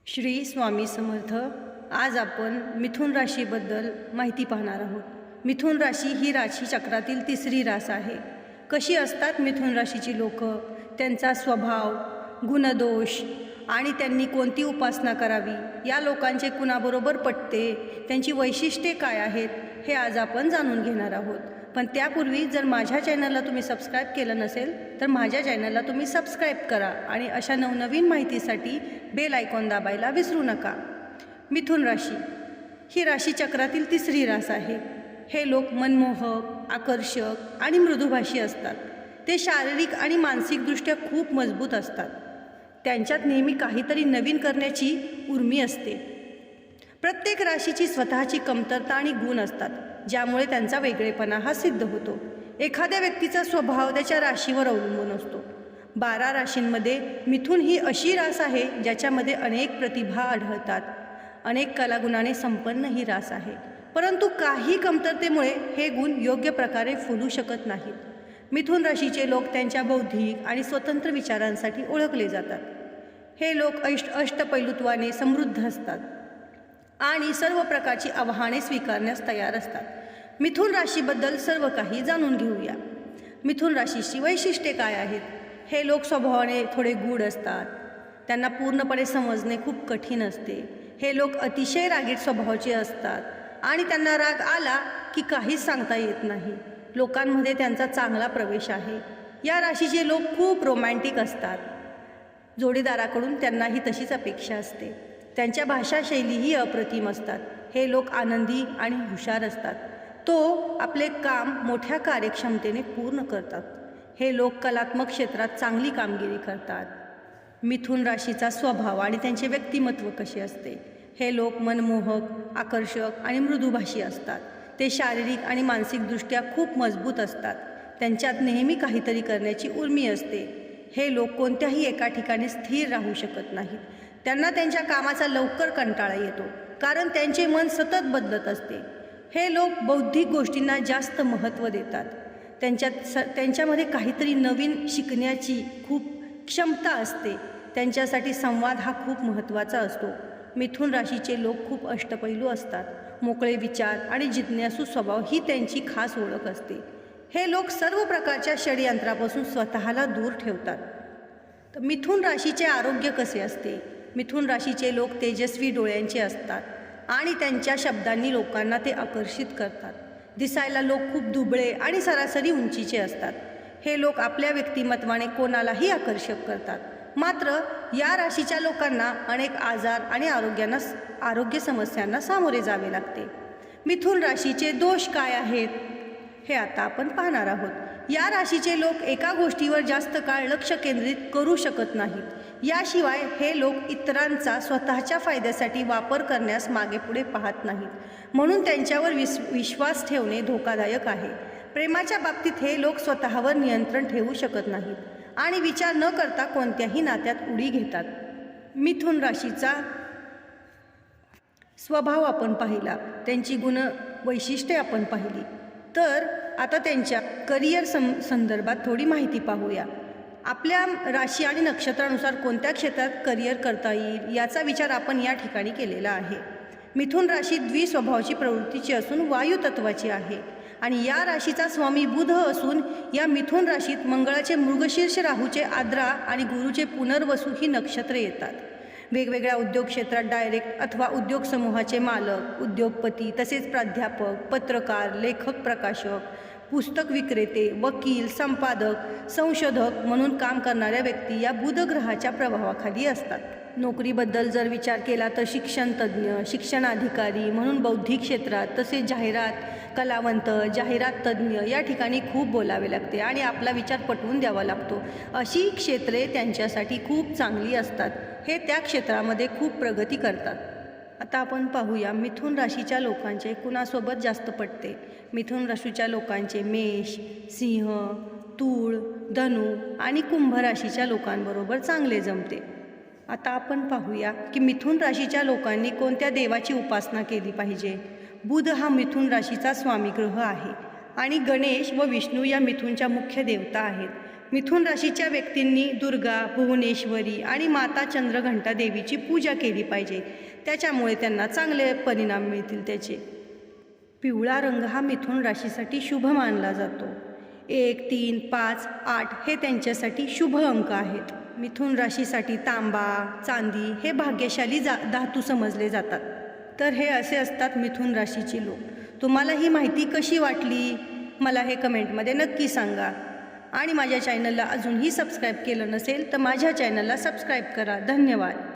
श्री स्वामी समर्थ। आज आपण मिथुन राशीबद्दल माहिती पाहणार आहोत। मिथुन राशी ही राशी चक्रातील तिसरी रास आहे। कशी असतात मिथुन राशीची लोक, त्यांचा स्वभाव, गुणदोष आणि त्यांनी कोणती उपासना करावी, या लोकांचे कुणाबरोबर पटते, त्यांची वैशिष्ट्ये काय आहेत, हे आज आपण जाणून घेणार आहोत। पण त्यापूर्वी जर माझ्या चॅनलला तुम्ही सबस्क्राईब केलं नसेल तर माझ्या चॅनलला तुम्ही सबस्क्राईब करा आणि अशा नवनवीन माहितीसाठी बेल आयकॉन दाबायला विसरू नका। मिथुन राशी ही राशी चक्रातील तिसरी रास आहे। हे लोक मनमोहक, आकर्षक आणि मृदुभाषी असतात। ते शारीरिक आणि मानसिकदृष्ट्या खूप मजबूत असतात। त्यांच्यात नेहमी काहीतरी नवीन करण्याची उर्मी असते। प्रत्येक राशीची स्वतःची कमतरता आणि गुण असतात, ज्यामुळे त्यांचा वेगळेपणा हा सिद्ध होतो। एखाद्या व्यक्तीचा स्वभाव त्याच्या राशीवर अवलंबून असतो। 12 राशींमध्ये मिथुन ही अशी रास आहे ज्याच्यामध्ये अनेक प्रतिभा आढळतात। अनेक कलागुणाने संपन्न ही रास आहे, परंतु काही कमतरतेमुळे हे गुण योग्य प्रकारे फुलू शकत नाहीत। मिथुन राशीचे लोक त्यांच्या बौद्धिक आणि स्वतंत्र विचारांसाठी ओळखले जातात। हे लोक अष्टपैलुत्वाने समृद्ध असतात आणि सर्व प्रकारची आव्हाने स्वीकारण्यास तयार असतात। मिथुन राशीबद्दल सर्व काही जाणून घेऊया। मिथुन राशीची वैशिष्ट्ये काय आहेत? हे लोक स्वभावाने थोडे गूढ असतात। त्यांना पूर्णपणे समजणे खूप कठीण असते। हे लोक अतिशय रागीट स्वभावाचे असतात आणि त्यांना राग आला की काहीच सांगता येत नाही। लोकांमध्ये त्यांचा चांगला प्रवेश आहे। या राशीचे लोक खूप रोमॅन्टिक असतात। जोडीदाराकडून त्यांनाही तशीच अपेक्षा असते। त्यांच्या भाषाशैलीही अप्रतिम असतात। हे लोक आनंदी आणि हुशार असतात। तो आपले काम मोठ्या कार्यक्षमतेने पूर्ण करतात। हे लोक कलात्मक क्षेत्रात चांगली कामगिरी करतात। मिथुन राशीचा स्वभाव आणि त्यांचे व्यक्तिमत्व कसे असते? हे लोक मनमोहक, आकर्षक आणि मृदुभाषी असतात। ते शारीरिक आणि मानसिकदृष्ट्या खूप मजबूत असतात। त्यांच्यात नेहमी काहीतरी करण्याची उर्मी असते। हे लोक कोणत्याही एका ठिकाणी स्थिर राहू शकत नाहीत। त्यांना त्यांच्या कामाचा लवकर कंटाळा येतो, कारण त्यांचे मन सतत बदलत असते। हे लोक बौद्धिक गोष्टींना जास्त महत्त्व देतात। त्यांच्यामध्ये काहीतरी नवीन शिकण्याची खूप क्षमता असते। त्यांच्यासाठी संवाद हा खूप महत्त्वाचा असतो। मिथुन राशीचे लोक खूप अष्टपैलू असतात। मोकळे विचार आणि जिज्ञासू स्वभाव ही त्यांची खास ओळख असते। हे लोक सर्व प्रकारच्या षडयंत्रापासून स्वतःला दूर ठेवतात। तर मिथुन राशीचे आरोग्य कसे असते? मिथुन राशीचे लोक तेजस्वी डोळ्यांचे असतात आणि त्यांच्या शब्दांनी लोकांना ते आकर्षित करतात। दिसायला लोक खूप दुबळे आणि सरासरी उंचीचे असतात। हे लोक आपल्या व्यक्तिमत्वाने कोणालाही आकर्षक करतात। मात्र या राशीच्या लोकांना अनेक आजार आणि आरोग्य समस्यांना सामोरे जावे लागते। मिथुन राशीचे दोष काय आहेत हे आता आपण पाहणार आहोत। या राशीचे लोक एका गोष्टीवर जास्त काळ लक्ष केंद्रित करू शकत नाहीत। याशिवाय हे लोक इतरांचा स्वतःच्या फायद्यासाठी वापर करण्यास मागेपुढे पाहत नाहीत, म्हणून त्यांच्यावर विश्वास ठेवणे धोकादायक आहे। प्रेमाच्या बाबतीत हे लोक स्वतःवर नियंत्रण ठेवू शकत नाहीत आणि विचार न करता कोणत्याही नात्यात उडी घेतात। मिथुन राशीचा स्वभाव आपण पाहिला, त्यांची वैशिष्ट्ये आपण पाहिली। तर आता त्यांच्या करिअर संदर्भात थोडी माहिती पाहूया। आपल्या राशी आणि नक्षत्रानुसार कोणत्या क्षेत्रात करिअर करता येईल याचा विचार आपण या ठिकाणी केलेला आहे। मिथुन राशी द्विस्वभावाची प्रवृत्तीची असून वायू तत्वाची आहे आणि या राशीचा स्वामी बुध असून या मिथुन राशीत मंगळाचे मृगशीर्ष, राहूचे आद्रा आणि गुरुचे पुनर्वसू ही नक्षत्रे येतात। वेगवेगळ्या उद्योग क्षेत्रात डायरेक्ट अथवा उद्योग समूहाचे मालक, उद्योगपती, तसेच प्राध्यापक, पत्रकार, लेखक, प्रकाशक, पुस्तक विक्रेते, वकील, संपादक, संशोधक म्हणून काम करणाऱ्या व्यक्ती या बुध ग्रहाच्या प्रभावाखाली असतात। नोकरीबद्दल जर विचार केला तर शिक्षण तज्ज्ञ, शिक्षणाधिकारी म्हणून बौद्धिक क्षेत्रात, तसेच जाहिरात कलावंत, जाहिरात तज्ज्ञ या ठिकाणी खूप बोलावे लागते आणि आपला विचार पटवून द्यावा लागतो। अशी क्षेत्रे त्यांच्यासाठी खूप चांगली असतात। हे त्या क्षेत्रामध्ये खूप प्रगती करतात। आता आपण पाहूया मिथुन राशीच्या लोकांचे कुणासोबत जास्त पटते। मिथुन राशीच्या लोकांचे मेष, सिंह, तूळ, धनु आणि कुंभ राशीच्या लोकांबरोबर चांगले जमते। आता आपण पाहूया की मिथुन राशीच्या लोकांनी कोणत्या देवाची उपासना केली पाहिजे। बुध हा मिथुन राशीचा स्वामी ग्रह आहे आणि गणेश व विष्णू या मिथुनच्या मुख्य देवता आहेत। मिथुन राशीच्या व्यक्तींनी दुर्गा, भुवनेश्वरी आणि माता चंद्रघंटा देवीची पूजा केली पाहिजे. त्याच्यामुळे त्यांना चांगले परिणाम मिळतील त्याचे. पिवळा रंग हा मिथुन राशीसाठी शुभ मानला जातो. 1, 3, 5, 8 हे त्यांच्यासाठी शुभ अंक आहेत. मिथुन राशीसाठी तांबा, चांदी हे भाग्यशाली धातू समजले जातात. तर हे असे असतात मिथुन राशीचे लोक. तुम्हाला ही माहिती कशी वाटली मला हे कमेंटमध्ये नक्की सांगा. आणि माझ्या चॅनलला अजूनही सबस्क्राईब केलं नसेल तर माझ्या चॅनलला सबस्क्राईब करा. धन्यवाद.